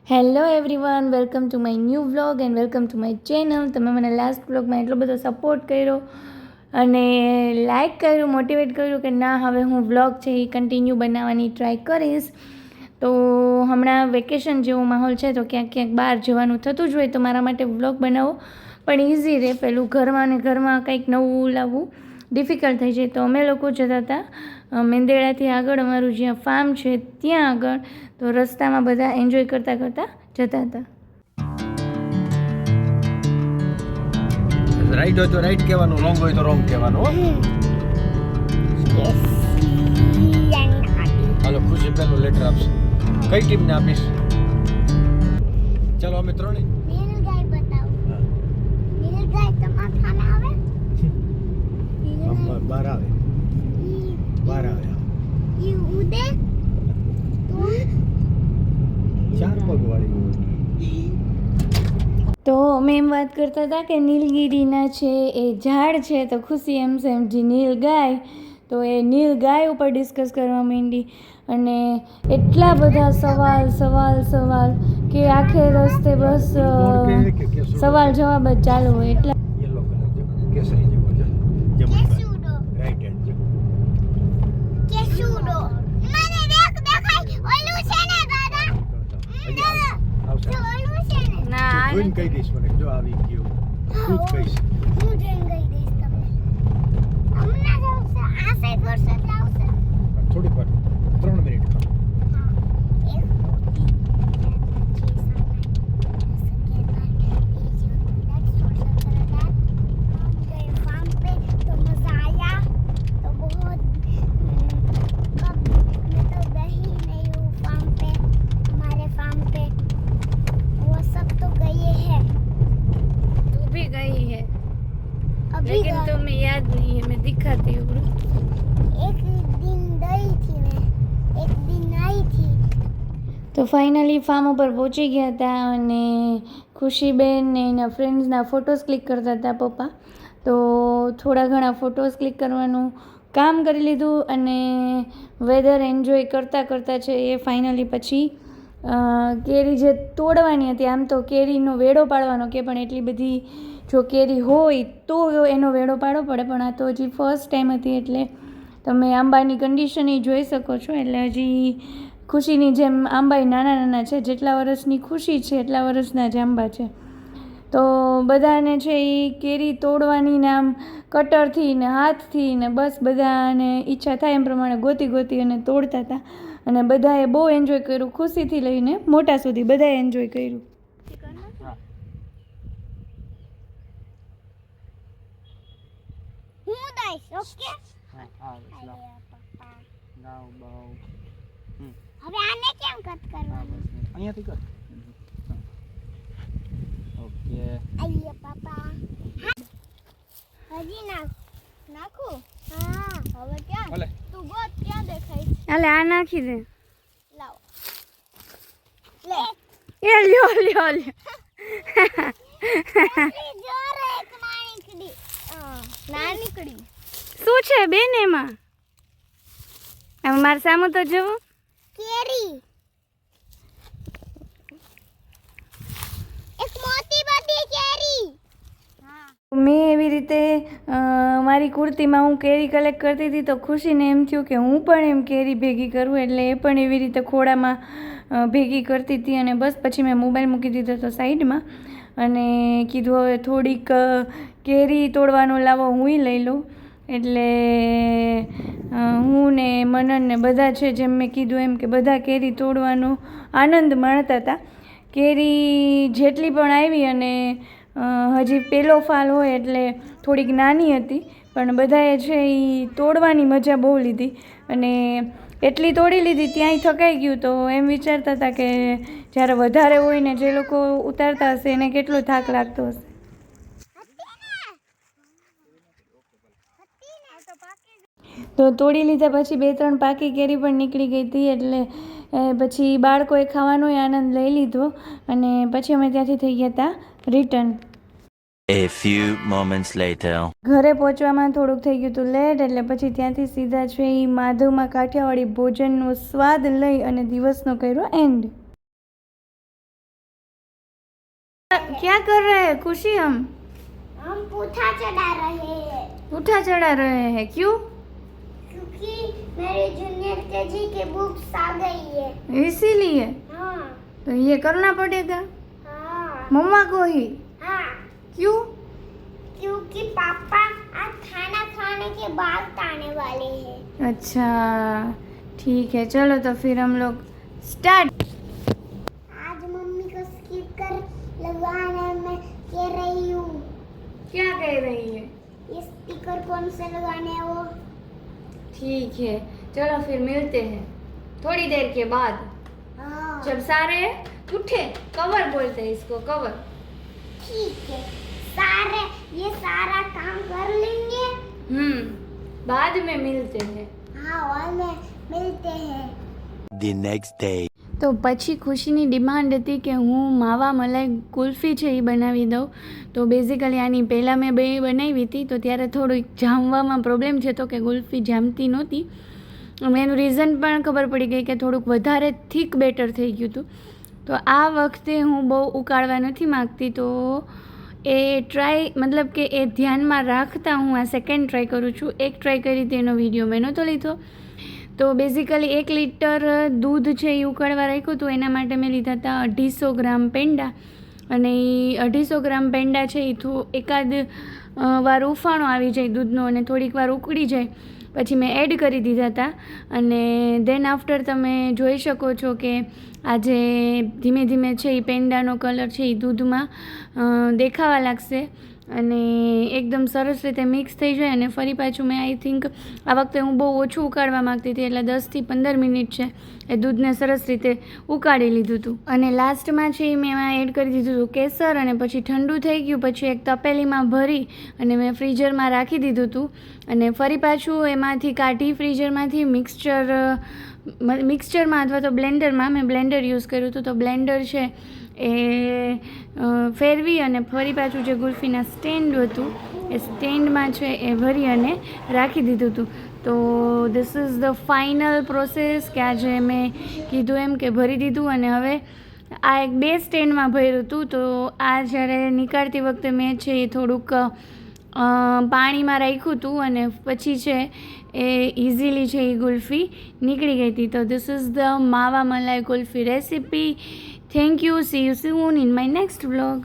Hello everyone, welcome to my new vlog and welcome to my channel. તમે મને last વ્લોગમાં એટલો બધો સપોર્ટ કર્યો અને લાઇક કર્યું, મોટિવેટ કર્યું કે ના હવે હું વ્લોગ છે એ કન્ટિન્યુ બનાવવાની ટ્રાય કરીશ. તો હમણાં વેકેશન જેવો માહોલ છે તો ક્યાંક ક્યાંક બહાર જવાનું થતું જ હોય તો મારા માટે વ્લોગ બનાવવો પણ ઇઝી રહે. પેલું ઘરમાં ને ઘરમાં કંઈક નવું લાવવું ડિફિકલ્ટ થઈ જાય. તો અમે લોકો જતા હતા મેંદેડાથી આગળ અમારું જ્યાં ફાર્મ છે ત્યાં આગળ. તો રસ્તામાં બધા એન્જોય કરતાં કરતાં જતા હતા. રાઈટ હોય તો રાઈટ કહેવાનું, રોંગ હોય તો રોંગ કહેવાનું. હાલો, ખુશી પહેલો લેટર આપશે. કઈ ટીમને આપીશ? ચાલો અમે ત્રણેય. નીલગાય બતાવો. નીલગાય તમારા ખાને આવે? બાર આવે. બાર આવે. ઈ ઉડે તો ચાર પગ વાળી. તો અમે એમ વાત કરતા હતા કે નીલગિરીના છે એ ઝાડ છે તો ખુશી એમ સમજી નીલ ગાય. તો એ નીલ ગાય ઉપર ડિસ્કસ કરવા માંડી અને એટલા બધા સવાલ કે આખે રસ્તે બસ સવાલ જવાબ જ ચાલુ હોય. એટલા યલો કલર છે, કેસરી જેવો છે. કેસુડો. રાઈટ હેન્ડ છે. કેસુડો. મને દેખાય ઓલું છે ને દાદા. આવશે. જો ઓલું છે ને. ના જોઈને કહી દઈશ મને જો આવી ગયું. તું જ કહીશ. હું જોઈને ગઈ દઈશ તમને. હમણાં જ આવશે. આ સાઈડ વર્ષ એટલે આવશે. થોડીક વાર 3 મિનિટ ખાવ. એક तू भी गई है अभी लेकिन गई। तुम्हें याद नहीं है, मैं दिखाती हूँ. एक दिन गई थी मैं, एक दिन आई थी. તો ફાઇનલી ફાર્મ ઉપર પહોંચી ગયા હતા અને ખુશીબેન ને એના ફ્રેન્ડ્સના ફોટોઝ ક્લિક કરતા હતા પપ્પા. તો થોડા ઘણા ફોટોઝ ક્લિક કરવાનું કામ કરી લીધું અને વેધર એન્જોય કરતાં કરતાં છે એ ફાઇનલી પછી કેરી જે તોડવાની હતી. આમ તો કેરીનો વેડો પાડવાનો કે પણ એટલી બધી જો કેરી હોય તો એનો વેડો પાડવો પડે, પણ આ તો હજી ફર્સ્ટ ટાઈમ હતી એટલે તમે આંબાની કન્ડિશન એ જોઈ શકો છો. એટલે હજી ખુશીની જેમ આંબા નાના નાના છે, જેટલા વર્ષની ખુશી છે એટલા વર્ષના જ આંબા છે. તો બધાને છે એ કેરી તોડવાની ને આમ કટરથી ને હાથથી ને બસ બધાને ઈચ્છા થાય એમ પ્રમાણે ગોતી અને તોડતા હતા અને બધાએ બહુ એન્જોય કર્યું. ખુશીથી લઈને મોટા સુધી બધાએ એન્જોય કર્યું. હું દઈશ, ઓકે? હવે આને કેમ કટ કરવાનું? અહીંયાથી કર. ઓકે. આઈએ પાપા. હજી નાખું. હા, હવે ક્યાં? ભલે. તું ગોત ક્યાં દેખાય? હાલે આ નાખી દે. લાવ. લે. એ લ્યો જોરે એક નાનીકડી. નાનીકડી. શું છે બેન એમાં? હવે મારે સામું તો જવું. કેરી. એક મોટી બધી કેરી. મેં એવી રીતે મારી કુર્તીમાં હું કેરી કલેક્ટ કરતી હતી તો ખુશીને એમ થયું કે હું પણ એમ કેરી ભેગી કરું, એટલે એ પણ એવી રીતે ખોડામાં ભેગી કરતી હતી. અને બસ પછી મેં મોબાઈલ મૂકી દીધો હતો સાઈડમાં અને કીધું હવે થોડીક કેરી તોડવાનું લાવો હુંય લઈ લઉં. એટલે હું ને મનન ને બધા છે જેમ મેં કીધું એમ કે બધા કેરી તોડવાનો આનંદ માણતા હતા. કેરી જેટલી પણ આવી અને હજી પહેલો ફાલ હોય એટલે થોડીક નાની હતી પણ બધાએ છે એ તોડવાની મજા બહુ લીધી અને એટલી તોડી લીધી ત્યાંય થકાઈ ગયું. તો એમ વિચારતા હતા કે જ્યારે વધારે હોય ને જે લોકો ઉતારતા હશે એને કેટલો થાક લાગતો હશે. તો તોડી લીધા પછી 2-3 પાકી કેરી પણ નીકળી ગઈ હતી એટલે પછી બાળકોએ ખાવાનો આનંદ લઈ લીધો અને પછી અમે ત્યાંથી થઈ ગયા હતા return. A few moments later. ઘરે પહોંચવામાં થોડુંક થઈ ગયું હતું લેટ, એટલે પછી ત્યાંથી સીધા છે એ માધવમાં કાઠિયાવાડી ભોજનનો સ્વાદ લઈ અને દિવસનો કર્યો એન્ડ. क्या कर रहे हैं खुशी? हम पूठा चढ़ा रहे हैं उठा चढ़ा रहे हैं, क्यों? क्योंकि मेरी जूनियर केजी की बुक्स आ गई है। इसीलिए हाँ तो ये करना पड़ेगा हाँ मम्मा को ही। हाँ, क्यों? क्योंकि पापा आज खाना खाने के बाद आने वाले हैं। अच्छा ठीक है, चलो तो फिर हम लोग स्टार्ट। आज मम्मी को स्पीकर लगवाने में कह रही हूँ। क्या कह रही है? ये स्पीकर कौन से लगाने हैं वो? ठीक है, चलो फिर मिलते हैं थोड़ी देर के बाद, हाँ जब सारे उठे। कवर बोलते हैं इसको, कवर। ठीक है, ये सारा काम कर लेंगे। बाद में मिलते हैं। हाँ और में मिलते हैं। The next day. તો પછી ખુશીની ડિમાન્ડ હતી કે હું માવા મલાઈ કુલ્ફી છે એ બનાવી દઉં. તો બેઝિકલી આની પહેલાં મેં બે બનાવી હતી તો ત્યારે થોડુંક જામવામાં પ્રોબ્લેમ છે તો કે કુલ્ફી જામતી નહોતી. એનું રીઝન પણ ખબર પડી ગઈ કે થોડુંક વધારે થીક બેટર થઈ ગયું હતું. તો આ વખતે હું બહુ ઉકાળવા નથી માગતી, તો એ ટ્રાય મતલબ કે એ ધ્યાનમાં રાખતા હું આ સેકન્ડ ટ્રાય કરું છું. એક ટ્રાય કરી હતી એનો વિડીયો મેં નહોતો લીધો. તો બેઝિકલી 1 લીટર દૂધ છે એ ઉકળવા રાખ્યું હતું. એના માટે મેં લીધા હતા 250 ગ્રામ પેંડા, અને એ 250 ગ્રામ પેંડા છે એ એકાદ વાર ઉફાણો આવી જાય દૂધનો અને થોડીક વાર ઉકળી જાય પછી મેં એડ કરી દીધા હતા. અને દેન આફ્ટર તમે જોઈ શકો છો કે આજે ધીમે ધીમે છે એ પેંડાનો કલર છે એ દૂધમાં દેખાવા લાગશે અને એકદમ સરસ રીતે મિક્સ થઈ જાય. અને ફરી પાછું મેં આઈ થિંક આ વખતે હું બહુ ઓછું ઉકાળવા માગતી હતી, એટલે 10 થી 15 મિનિટ છે એ દૂધને સરસ રીતે ઉકાળી લીધું હતું. અને લાસ્ટમાં છે એ મેં એમાં એડ કરી દીધું હતું કેસર, અને પછી ઠંડુ થઈ ગયું પછી એક તપેલીમાં ભરી અને મેં ફ્રીઝરમાં રાખી દીધું હતું. અને ફરી પાછું એમાંથી કાઢી ફ્રીઝરમાંથી મિક્સચરમાં અથવા તો બ્લેન્ડરમાં, મેં બ્લેન્ડર યુઝ કર્યું હતું, તો બ્લેન્ડર છે એ ફેરવી અને ફરી પાછું જે ગુલ્ફીના સ્ટેન્ડ હતું એ સ્ટેન્ડમાં છે એ ભરી અને રાખી દીધું હતું. તો this is the final process કે આજે મેં કીધું એમ કે ભરી દીધું. અને હવે આ એક 2 સ્ટેન્ડમાં ભર્યું હતું, તો આ જ્યારે નીકાળતી વખતે મેં છે એ થોડુંક પાણીમાં રાખ્યું હતું અને પછી છે એ ઇઝીલી છે એ ગુલ્ફી નીકળી ગઈ હતી. તો ધીસ ઇઝ ધ માવા મલાઈ kulfi recipe. Thank you. See you soon in my next vlog.